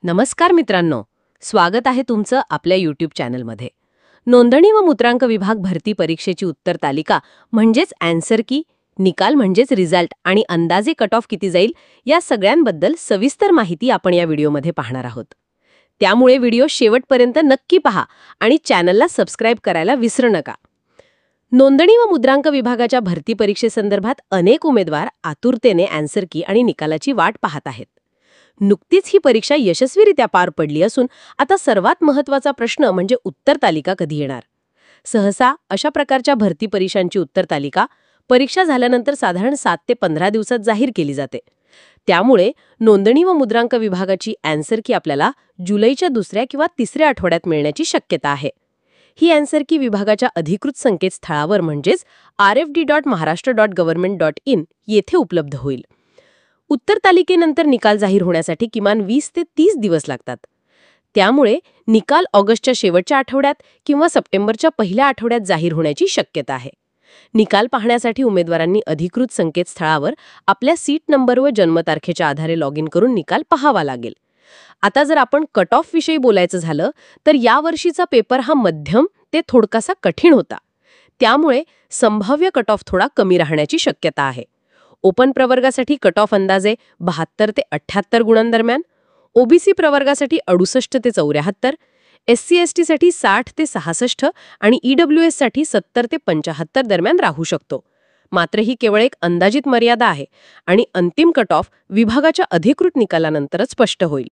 नमस्कार मित्रांनो, स्वागत आहे तुमचं आपल्या यूट्यूब चॅनलमध्ये. नोंदणी व मुद्रांक विभाग भरती परीक्षेची उत्तर तालिका म्हणजेच आन्सर की, निकाल म्हणजेच रिझल्ट आणि अंदाजे कट ऑफ किती जाईल या सगळ्यांबद्दल सविस्तर माहिती आपण या व्हिडिओमध्ये पाहणार आहोत. त्यामुळे व्हिडिओ शेवटपर्यंत नक्की पहा आणि चॅनलला सबस्क्राईब करायला विसरू नका. नोंदणी व मुद्रांक विभागाच्या भरती परीक्षेसंदर्भात अनेक उमेदवार आतुरतेने आन्सर की आणि निकालाची वाट पाहत आहेत. नुकतीच ही परीक्षा यशस्वीरित्या पार पडली असून आता सर्वात महत्त्वाचा प्रश्न म्हणजे उत्तर तालिका कधी येणार. सहसा अशा प्रकारच्या भरती परीक्षांची उत्तर तालिका परीक्षा झाल्यानंतर साधारण 7 ते 15 दिवसात जाहीर केली जाते. त्यामुळे नोंदणी व मुद्रांक विभागाची आन्सर की आपल्याला जुलैच्या दुसऱ्या किंवा तिसऱ्या आठवड्यात मिळण्याची शक्यता आहे. ही आन्सर की विभागाच्या अधिकृत संकेतस्थळावर म्हणजेच rfd.maharashtra.government.in येथे उपलब्ध होईल. उत्तर तालिकेनंतर निकाल जाहीर होण्यासाठी किमान 20 ते 30 दिवस लागतात. त्यामुळे निकाल ऑगस्टच्या शेवटच्या आठवड्यात किंवा सप्टेंबरच्या पहिल्या आठवड्यात जाहीर होण्याची शक्यता आहे. निकाल पाहण्यासाठी उमेदवारांनी अधिकृत संकेतस्थळावर आपल्या सीट नंबर व जन्मतारखेच्या आधारे लॉग इन करून निकाल पाहावा लागेल. आता जर आपण कट ऑफ विषयी बोलायचं झालं तर यावर्षीचा पेपर हा मध्यम ते थोडकासा कठीण होता. त्यामुळे संभाव्य कट ऑफ थोडा कमी राहण्याची शक्यता आहे. ओपन प्रवर्गासाठी कट ऑफ अंदाजे 72 ते 78 गुणांदरम्यान, ओबीसी प्रवर्गासाठी 68 ते 74, SC/ST साठी 60 ते 66 आणि EWS साठी 70 ते 75 दरम्यान राहू शकतो. मात्र ही केवळ एक अंदाजित मर्यादा आहे आणि अंतिम कट ऑफ विभागाच्या अधिकृत निकालानंतरच स्पष्ट होईल.